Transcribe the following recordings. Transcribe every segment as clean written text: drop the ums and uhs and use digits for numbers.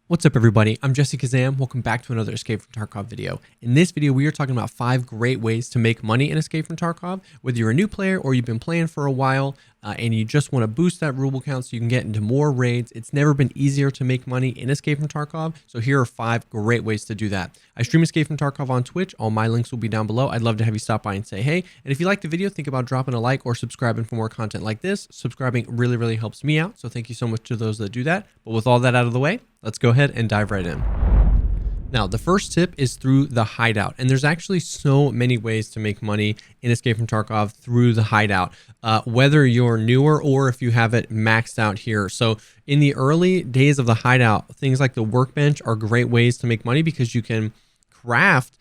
What's up everybody, I'm Jessekazam. Welcome back to another Escape from Tarkov video. In this video, we are talking about 5 great ways to make money in Escape from Tarkov. Whether you're a new player or you've been playing for a while and you just want to boost that ruble count so you can get into more raids, it's never been easier to make money in Escape from Tarkov. So here are 5 great ways to do that. I stream Escape from Tarkov on Twitch. All my links will be down below. I'd love to have you stop by and say hey. And if you like the video, think about dropping a like or subscribing for more content like this. Subscribing really helps me out. So thank you so much to those that do that. But with all that out of the way, let's go ahead and dive right in. Now, the first tip is through the Hideout, and there's actually so many ways to make money in Escape from Tarkov through the Hideout, whether you're newer or if you have it maxed out here. So in the early days of the Hideout, things like the workbench are great ways to make money because you can craft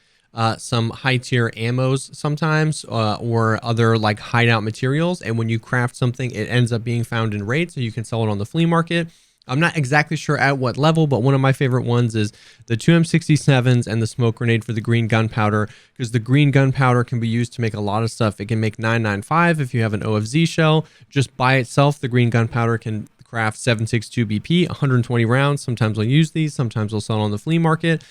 some high tier ammos sometimes or other like hideout materials, and when you craft something, it ends up being found in raid, so you can sell it on the flea market. I'm not exactly sure at what level, but one of my favorite ones is the 2 M67s and the smoke grenade for the green gunpowder, because the green gunpowder can be used to make a lot of stuff. It can make 995 if you have an OFZ shell. Just by itself, the green gunpowder can craft 762 BP, 120 rounds. Sometimes I'll use these, sometimes I'll sell on the flea market.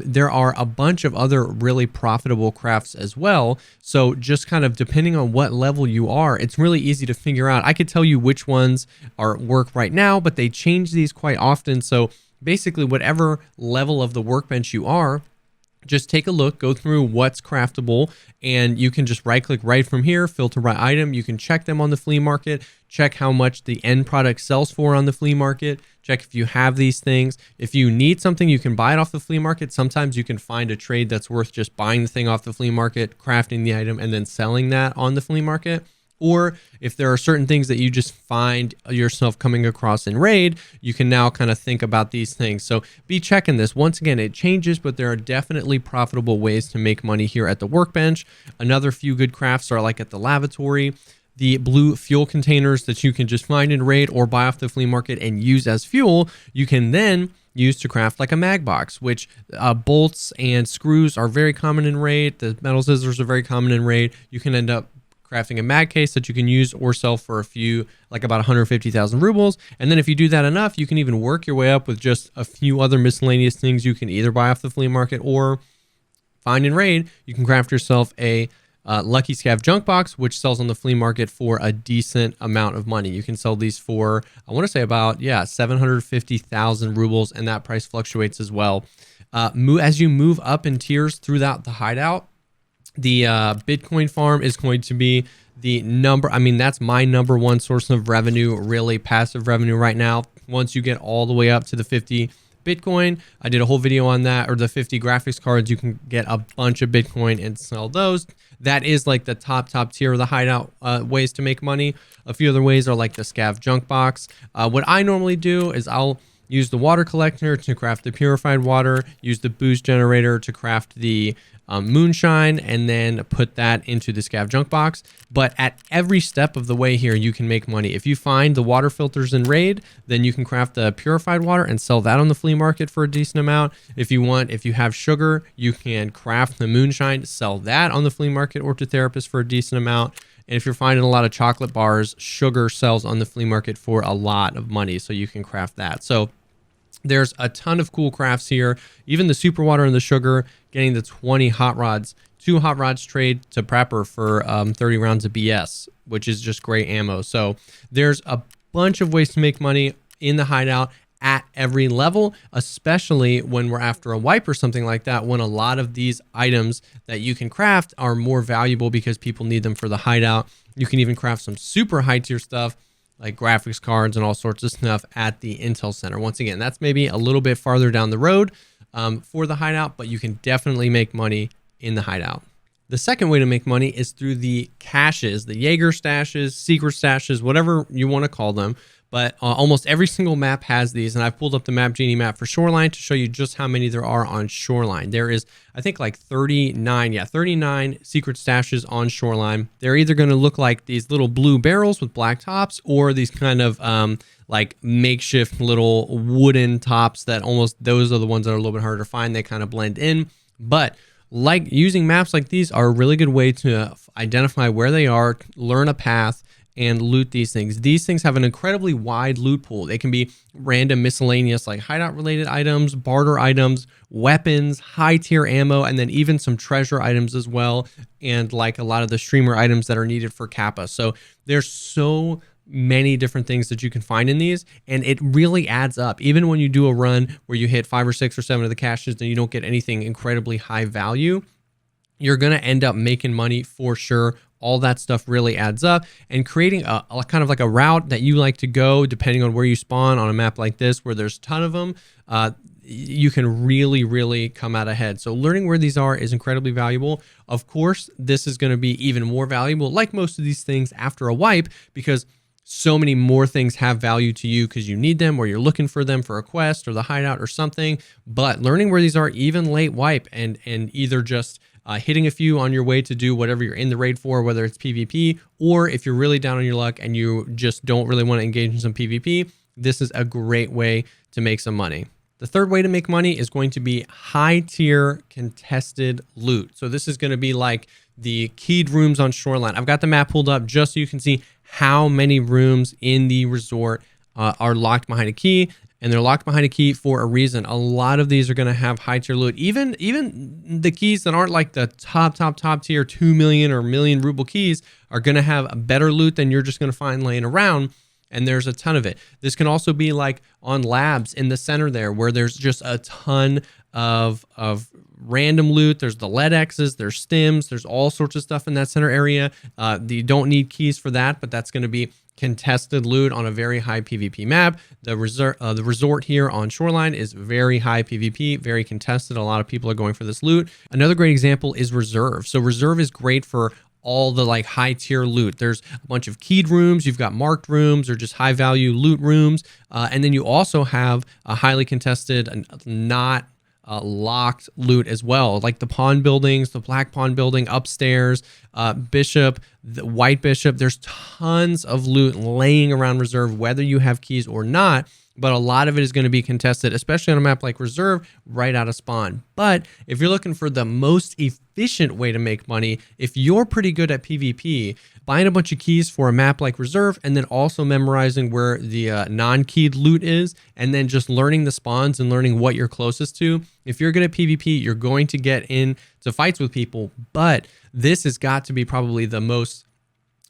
There are a bunch of other really profitable crafts as well. So just kind of depending on what level you are, it's really easy to figure out. I could tell you which ones are work right now, but they change these quite often. So basically whatever level of the workbench you are, just take a look, go through what's craftable, and you can just right click right from here, filter by item. You can check them on the flea market, check how much the end product sells for on the flea market, check if you have these things. If you need something, you can buy it off the flea market. Sometimes you can find a trade that's worth just buying the thing off the flea market, crafting the item, and then selling that on the flea market. Or if there are certain things that you just find yourself coming across in raid, you can now kind of think about these things. So be checking this. Once again, it changes, but there are definitely profitable ways to make money here at the workbench. Another few good crafts are like at the lavatory, the blue fuel containers that you can just find in raid or buy off the flea market and use as fuel. You can then use to craft like a mag box, which bolts and screws are very common in raid. The metal scissors are very common in raid. You can end up crafting a mag case that you can use or sell for a few, like about 150,000 rubles. And then if you do that enough, you can even work your way up with just a few other miscellaneous things you can either buy off the flea market or find in raid. You can craft yourself a lucky scav junk box, which sells on the flea market for a decent amount of money. You can sell these for, I want to say about, 750,000 rubles, and that price fluctuates as well. As you move up in tiers throughout the Hideout, the Bitcoin farm is going to be the that's my number one source of revenue, really passive revenue right now. Once you get all the way up to the 50 Bitcoin, I did a whole video on that, or the 50 graphics cards, you can get a bunch of Bitcoin and sell those. That is like the top tier of the Hideout ways to make money. A few other ways are like the scav junk box. What I normally do is I'll use the water collector to craft the purified water, use the boost generator to craft the moonshine, and then put that into the scav junk box. But at every step of the way here, you can make money. If you find the water filters in raid, then you can craft the purified water and sell that on the flea market for a decent amount. If you have sugar, you can craft the moonshine, sell that on the flea market or to therapists for a decent amount. And if you're finding a lot of chocolate bars, sugar sells on the flea market for a lot of money, so you can craft that. So there's a ton of cool crafts here. Even the super water and the sugar, getting the 20 hot rods. 2 hot rods trade to prepper for 30 rounds of BS, which is just great ammo. So there's a bunch of ways to make money in the Hideout at every level, especially when we're after a wipe or something like that, when a lot of these items that you can craft are more valuable because people need them for the Hideout. You can even craft some super high tier stuff like graphics cards and all sorts of stuff at the Intel Center. Once again, that's maybe a little bit farther down the road for the Hideout, but you can definitely make money in the Hideout. The second way to make money is through the caches, the Jaeger stashes, secret stashes, whatever you want to call them. But almost every single map has these, and I've pulled up the Map Genie map for Shoreline to show you just how many there are on Shoreline. There is, I think, like 39 secret stashes on Shoreline. They're either going to look like these little blue barrels with black tops, or these kind of like makeshift little wooden tops that those are the ones that are a little bit harder to find. They kind of blend in, but like using maps like these are a really good way to identify where they are, learn a path, and loot these things. These things have an incredibly wide loot pool. They can be random miscellaneous like hideout related items, barter items, weapons, high tier ammo, and then even some treasure items as well, and like a lot of the streamer items that are needed for Kappa. So there's so many different things that you can find in these, and it really adds up. Even when you do a run where you hit 5 or 6 or 7 of the caches and you don't get anything incredibly high value, you're going to end up making money for sure. All that stuff really adds up, and creating a kind of like a route that you like to go depending on where you spawn on a map like this where there's a ton of them, you can really come out ahead. So learning where these are is incredibly valuable. Of course, this is going to be even more valuable, like most of these things, after a wipe, because so many more things have value to you because you need them or you're looking for them for a quest or the hideout or something. But learning where these are even late wipe, and either just hitting a few on your way to do whatever you're in the raid for, whether it's PvP, or if you're really down on your luck and you just don't really want to engage in some PvP, this is a great way to make some money. The third way to make money is going to be high tier contested loot. So this is going to be like the keyed rooms on Shoreline. I've got the map pulled up just so you can see how many rooms in the resort are locked behind a key. And they're locked behind a key for a reason. A lot of these are going to have high tier loot. Even the keys that aren't like the top tier 2 million or million ruble keys are going to have a better loot than you're just going to find laying around. And there's a ton of it. This can also be like on labs in the center there, where there's just a ton of random loot. There's the lead X's, there's stims, there's all sorts of stuff in that center area. You don't need keys for that, but that's going to be contested loot on a very high PvP map. The resort here on Shoreline is very high PvP, very contested. A lot of people are going for this loot. Another great example is Reserve. So Reserve is great for all the like high tier loot. There's a bunch of keyed rooms, you've got marked rooms or just high value loot rooms. And then you also have a highly contested and not locked loot as well, like the pawn buildings, the black pawn building upstairs, bishop, the white bishop. There's tons of loot laying around Reserve, whether you have keys or not. But a lot of it is going to be contested, especially on a map like Reserve, right out of spawn. But if you're looking for the most efficient way to make money, if you're pretty good at PvP, buying a bunch of keys for a map like Reserve, and then also memorizing where the non-keyed loot is, and then just learning the spawns and learning what you're closest to. If you're good at PvP, you're going to get into fights with people, but this has got to be probably the most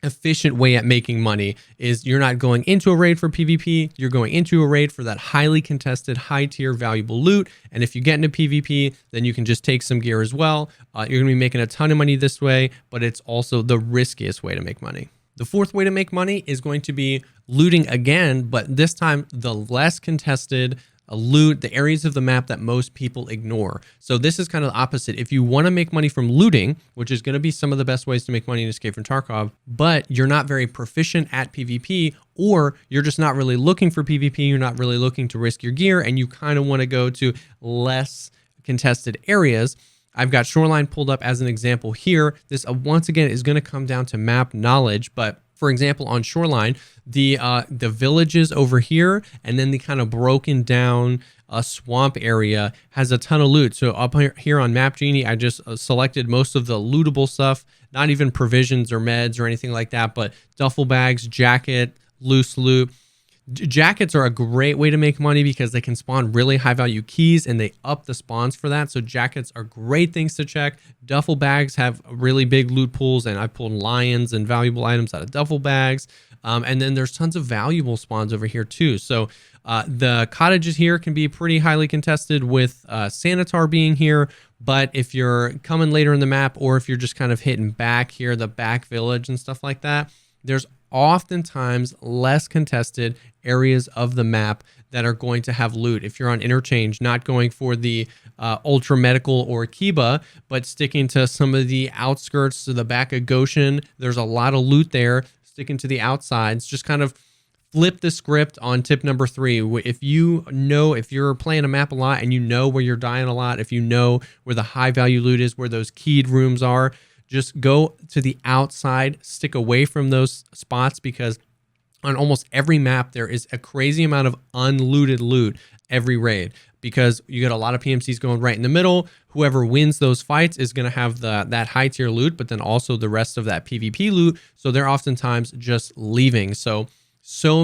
efficient way at making money. Is you're not going into a raid for PvP, you're going into a raid for that highly contested, high tier, valuable loot. And if you get into PvP, then you can just take some gear as well. You're gonna be making a ton of money this way, but it's also the riskiest way to make money. The fourth way to make money is going to be looting again, but this time the less contested loot, the areas of the map that most people ignore. So this is kind of the opposite. If you want to make money from looting, which is going to be some of the best ways to make money in Escape from Tarkov, but you're not very proficient at PvP, or you're just not really looking for PvP, you're not really looking to risk your gear, and you kind of want to go to less contested areas, I've got Shoreline pulled up as an example here. This once again is going to come down to map knowledge, but for example, on Shoreline, the villages over here, and then the kind of broken down swamp area has a ton of loot. So up here on Map Genie, I just selected most of the lootable stuff, not even provisions or meds or anything like that, but duffel bags, jacket, loose loot. Jackets are a great way to make money because they can spawn really high value keys and they up the spawns for that. So jackets are great things to check. Duffel bags have really big loot pools, and I pulled lions and valuable items out of duffel bags. And then there's tons of valuable spawns over here too. So the cottages here can be pretty highly contested with Sanitar being here. But if you're coming later in the map, or if you're just kind of hitting back here, the back village and stuff like that, there's oftentimes less contested areas of the map that are going to have loot. If you're on interchange, not going for the ultra medical or Kiba, but sticking to some of the outskirts to the back of Goshen, there's a lot of loot there. Sticking to the outsides, just kind of flip the script on tip number 3. If you're playing a map a lot and you know where you're dying a lot, if you know where the high value loot is, where those keyed rooms are, just go to the outside, stick away from those spots, because on almost every map there is a crazy amount of unlooted loot every raid. because you get a lot of PMCs going right in the middle. Whoever wins those fights is going to have that high tier loot, but then also the rest of that PvP loot. So they're oftentimes just leaving. So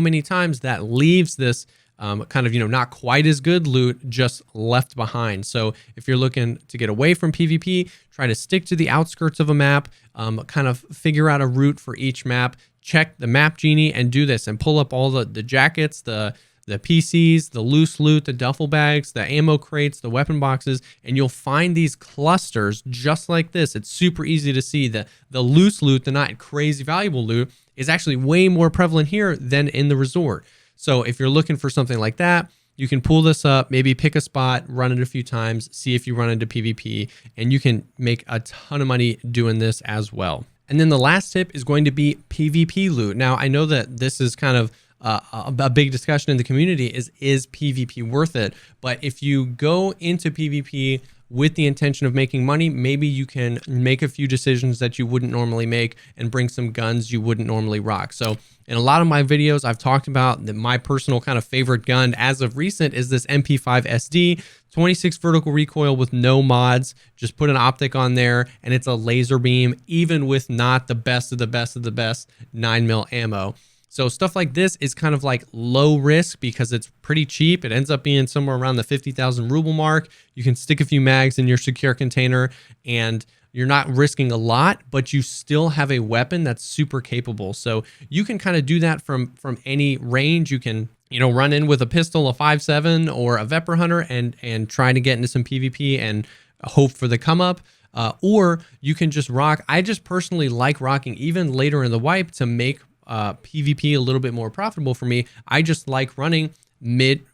many times that leaves this kind of, not quite as good loot just left behind. So if you're looking to get away from PvP, try to stick to the outskirts of a map, kind of figure out a route for each map, check the map genie and do this and pull up all the jackets, the PCs, the loose loot, the duffel bags, the ammo crates, the weapon boxes, and you'll find these clusters just like this. It's super easy to see that the loose loot, the not crazy valuable loot, is actually way more prevalent here than in the resort. So if you're looking for something like that, you can pull this up, maybe pick a spot, run it a few times, see if you run into PvP, and you can make a ton of money doing this as well. And then the last tip is going to be PvP loot. Now, I know that this is kind of a big discussion in the community is PvP worth it? But if you go into PvP with the intention of making money, maybe you can make a few decisions that you wouldn't normally make and bring some guns you wouldn't normally rock. So in a lot of my videos, I've talked about that my personal kind of favorite gun as of recent is this MP5 SD, 26 vertical recoil with no mods. Just put an optic on there and it's a laser beam, even with not the best of the best of the best 9mm ammo. So stuff like this is kind of like low risk because it's pretty cheap. It ends up being somewhere around the 50,000 ruble mark. You can stick a few mags in your secure container and you're not risking a lot, but you still have a weapon that's super capable. So you can kind of do that from any range. You can, run in with a pistol, a 5.7 or a Vepr Hunter and try to get into some PvP and hope for the come up. Or you can just rock. I just personally like rocking even later in the wipe to make PvP a little bit more profitable for me. I just like running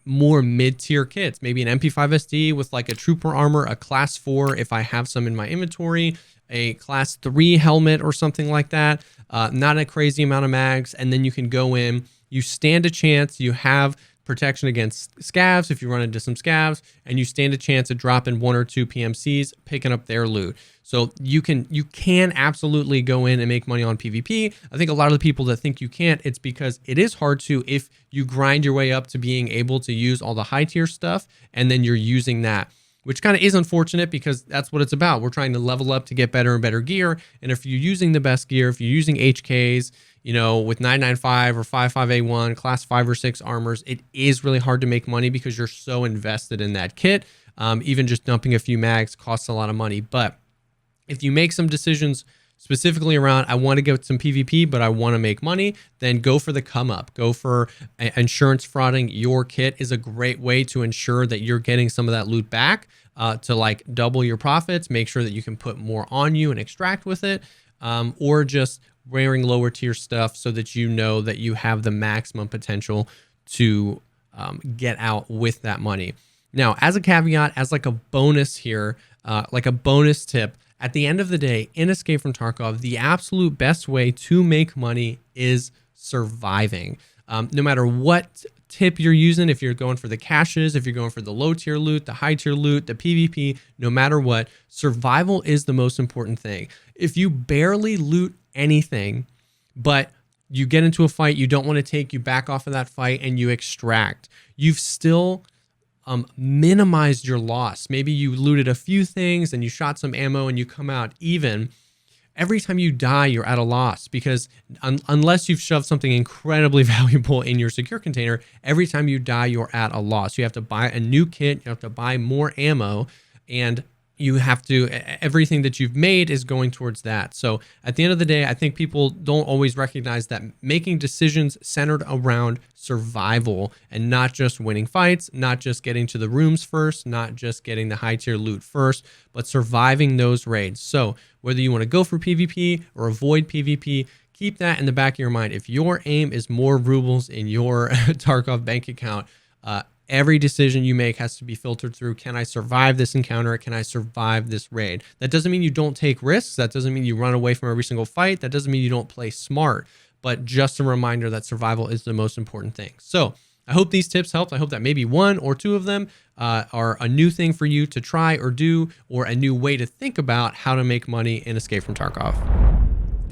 more mid-tier kits, maybe an MP5 SD with like a trooper armor, a class 4 if I have some in my inventory, a class 3 helmet or something like that, not a crazy amount of mags, and then you can go in, you stand a chance, you have protection against scavs if you run into some scavs, and you stand a chance of dropping 1 or 2 PMCs, picking up their loot. So you can absolutely go in and make money on PvP. I think a lot of the people that think you can't, it's because it is hard to if you grind your way up to being able to use all the high tier stuff, and then you're using that, which kind of is unfortunate because that's what it's about. We're trying to level up to get better and better gear. And if you're using the best gear, if you're using HKs, with 995 or 55A1, class 5 or 6 armors, it is really hard to make money because you're so invested in that kit. Even just dumping a few mags costs a lot of money. But if you make some decisions specifically around, I want to get some PvP, but I want to make money, then go for the come up. Go for insurance frauding your kit is a great way to ensure that you're getting some of that loot back to like double your profits, make sure that you can put more on you and extract with it, or just wearing lower tier stuff so that you know that you have the maximum potential to get out with that money. Now, as a caveat, as like a bonus here, like a bonus tip, at the end of the day, in Escape from Tarkov, the absolute best way to make money is surviving. No matter what tip you're using, if you're going for the caches, if you're going for the low tier loot, the high tier loot, the PvP, no matter what, survival is the most important thing. If you barely loot anything, but you get into a fight you don't want to take, you back off of that fight and you extract, you've still minimized your loss. Maybe you looted a few things and you shot some ammo and you come out even. Every time you die, you're at a loss because unless you've shoved something incredibly valuable in your secure container, every time you die, you're at a loss. You have to buy a new kit, you have to buy more ammo, and you have to, everything that you've made is going towards that. So at the end of the day, I think people don't always recognize that making decisions centered around survival and not just winning fights, not just getting to the rooms first, not just getting the high tier loot first, but surviving those raids. So whether you want to go for PvP or avoid PvP, keep that in the back of your mind. If your aim is more rubles in your Tarkov bank account, every decision you make has to be filtered through, can I survive this encounter? Can I survive this raid? That doesn't mean you don't take risks. That doesn't mean you run away from every single fight. That doesn't mean you don't play smart, but just a reminder that survival is the most important thing. So I hope these tips helped. I hope that maybe 1 or 2 of them are a new thing for you to try or do, or a new way to think about how to make money in Escape from Tarkov.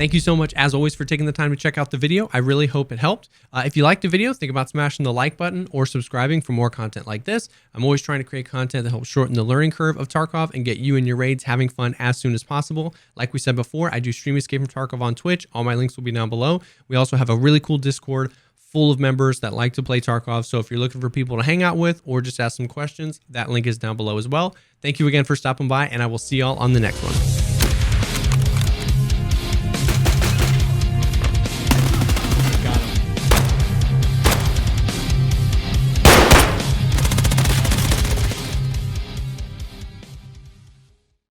Thank you so much, as always, for taking the time to check out the video. I really hope it helped. If you liked the video, think about smashing the like button or subscribing for more content like this. I'm always trying to create content that helps shorten the learning curve of Tarkov and get you and your raids having fun as soon as possible. Like we said before, I do stream Escape from Tarkov on Twitch. All my links will be down below. We also have a really cool Discord full of members that like to play Tarkov. So if you're looking for people to hang out with or just ask some questions, that link is down below as well. Thank you again for stopping by, and I will see y'all on the next one.